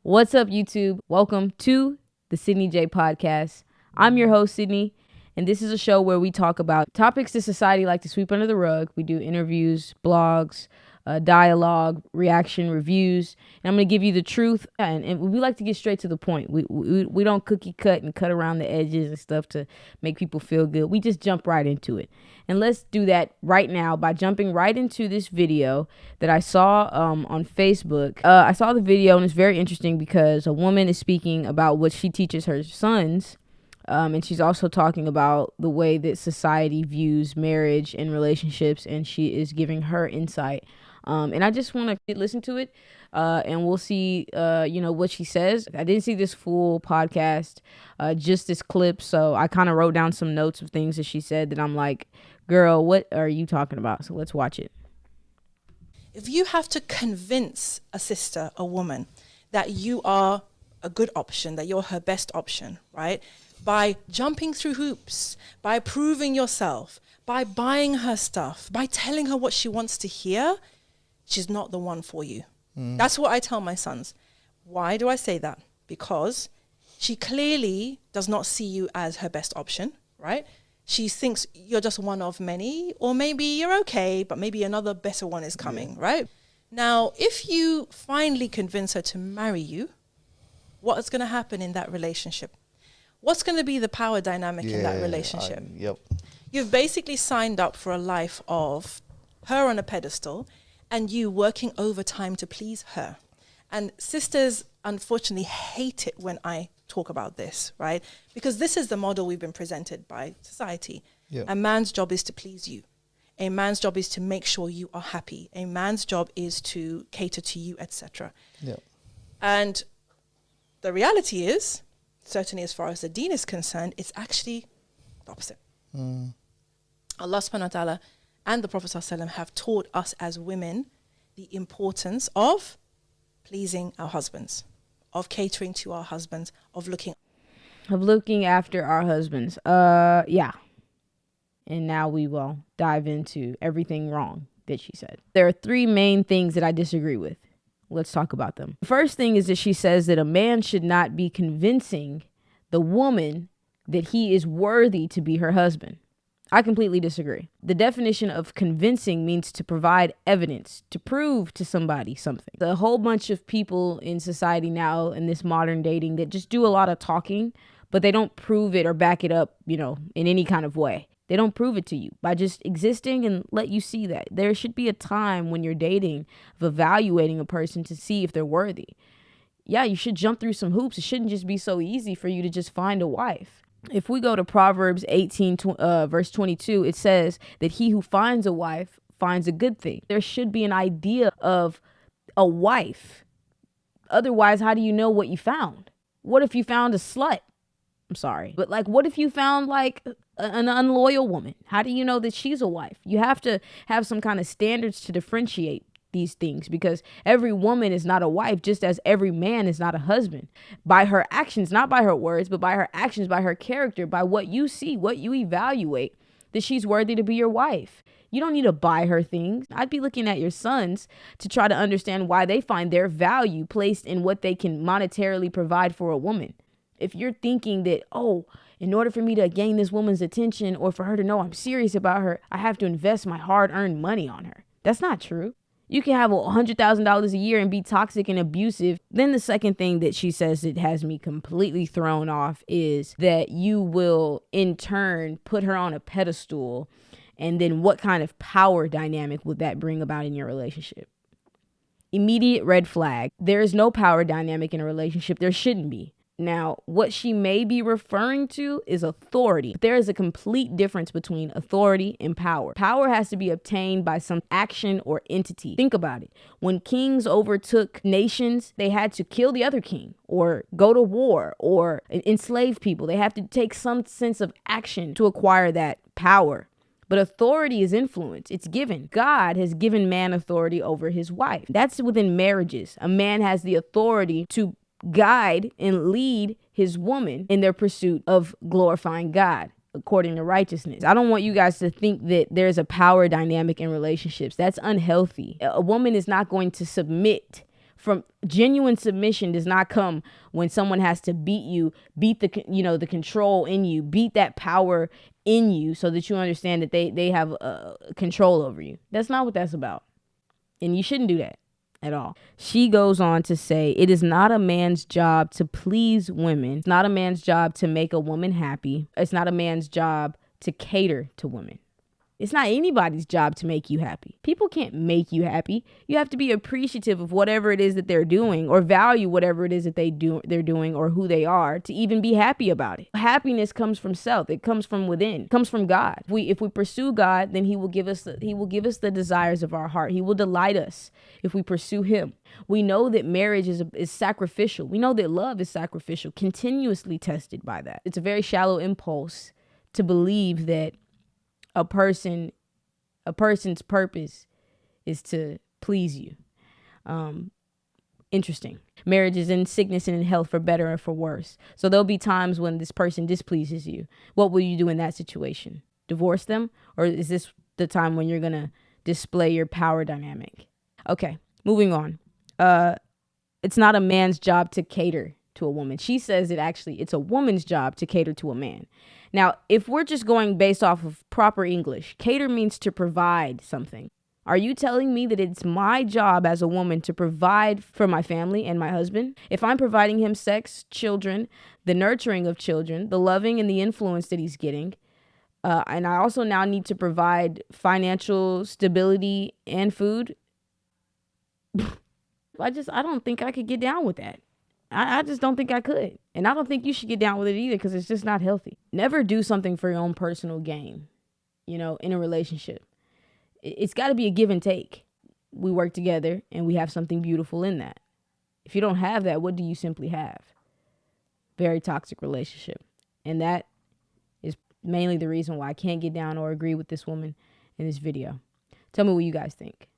What's up, YouTube? Welcome to the Sydney J Podcast. I'm your host, Sydney, and this is a show where we talk about topics that society like to sweep under the rug. We do interviews, blogs, dialogue, reaction, reviews, and I'm going to give you the truth, and we like to get straight to the point. We don't cookie cut and cut around the edges and stuff to make people feel good. We just jump right into it. And let's do that right now by jumping right into this video that I saw on Facebook. I saw the video, and it's very interesting because a woman is speaking about what she teaches her sons. And she's also talking about the way that society views marriage and relationships, and she is giving her insight. And I just want to listen to it, and we'll see, what she says. I didn't see this full podcast, just this clip, so I kind of wrote down some notes of things that she said that I'm like, girl, what are you talking about? So let's watch it. If you have to convince a sister, a woman, that you are a good option, that you're her best option, right? By jumping through hoops, by proving yourself, by buying her stuff, by telling her what she wants to hear, she's not the one for you. That's what I tell my sons. Why do I say that? Because she clearly does not see you as her best option, right? She thinks you're just one of many, or maybe you're okay, but maybe another better one is coming, right? Now, if you finally convince her to marry you, what is going to happen in that relationship? What's going to be the power dynamic in that relationship? You've basically signed up for a life of her on a pedestal and you working overtime to please her. And sisters, unfortunately, hate it when I talk about this, right? Because this is the model we've been presented by society. A man's job is to please you. A man's job is to make sure you are happy. A man's job is to cater to you, etc. And the reality is, certainly as far as the deen is concerned, it's actually the opposite. Allah subhanahu wa ta'ala and the Prophet sallallahu alaihi wasallam have taught us as women the importance of pleasing our husbands, of catering to our husbands, of looking after our husbands. And now we will dive into everything wrong that she said. There are three main things that I disagree with. Let's talk about them. The first thing is that she says that a man should not be convincing the woman that he is worthy to be her husband. I completely disagree. The definition of convincing means to provide evidence, to prove to somebody something. A whole bunch of people in society now in this modern dating that just do a lot of talking, but they don't prove it or back it up, in any kind of way. They don't prove it to you by just existing and let you see that. There should be a time when you're dating of evaluating a person to see if they're worthy. Yeah, you should jump through some hoops. It shouldn't just be so easy for you to just find a wife. If we go to Proverbs 18, verse 22, it says that he who finds a wife finds a good thing. There should be an idea of a wife. Otherwise, how do you know what you found? What if you found a slut? I'm sorry. But what if you found an unloyal woman? How do you know that she's a wife? You have to have some kind of standards to differentiate these things, because every woman is not a wife, just as every man is not a husband. By her actions, not by her words, but by her actions, by her character, by what you see, what you evaluate, that she's worthy to be your wife. You don't need to buy her things. I'd be looking at your sons to try to understand why they find their value placed in what they can monetarily provide for a woman. If you're thinking that, in order for me to gain this woman's attention or for her to know I'm serious about her, I have to invest my hard-earned money on her. That's not true. You can have $100,000 a year and be toxic and abusive. Then the second thing that she says that has me completely thrown off is that you will in turn put her on a pedestal. And then what kind of power dynamic would that bring about in your relationship? Immediate red flag. There is no power dynamic in a relationship. There shouldn't be. Now, what she may be referring to is authority. But there is a complete difference between authority and power. Power has to be obtained by some action or entity. Think about it. When kings overtook nations, they had to kill the other king or go to war or enslave people. They have to take some sense of action to acquire that power. But authority is influence. It's given. God has given man authority over his wife. That's within marriages. A man has the authority to guide and lead his woman in their pursuit of glorifying God according to righteousness. I don't want you guys to think that there's a power dynamic in relationships. That's unhealthy. A woman is not going to submit From genuine submission does not come when someone has to beat you, beat the control in you, beat that power in you so that you understand that they have control over you. That's not what that's about. And you shouldn't do that at all. She goes on to say, it is not a man's job to please women. It's not a man's job to make a woman happy. It's not a man's job to cater to women. It's not anybody's job to make you happy. People can't make you happy. You have to be appreciative of whatever it is that they're doing, or value whatever it is that they're doing, or who they are, to even be happy about it. Happiness comes from self. It comes from within. It comes from God. If we pursue God, then He will give us the desires of our heart. He will delight us if we pursue Him. We know that marriage is sacrificial. We know that love is sacrificial, continuously tested by that. It's a very shallow impulse to believe that a person's purpose is to please you. Interesting. Marriage is in sickness and in health, for better and for worse. So there'll be times when this person displeases you. What will you do in that situation? Divorce them? Or is this the time when you're going to display your power dynamic? Okay, moving on. It's not a man's job to cater to a woman. She says it's a woman's job to cater to a man. Now, if we're just going based off of proper English, cater means to provide something. Are you telling me that it's my job as a woman to provide for my family and my husband? If I'm providing him sex, children, the nurturing of children, the loving and the influence that he's getting, and I also now need to provide financial stability and food, I don't think I could get down with that. I just don't think I could. And I don't think you should get down with it either, because it's just not healthy. Never do something for your own personal gain, in a relationship. It's got to be a give and take. We work together and we have something beautiful in that. If you don't have that, what do you simply have? Very toxic relationship. And that is mainly the reason why I can't get down or agree with this woman in this video. Tell me what you guys think.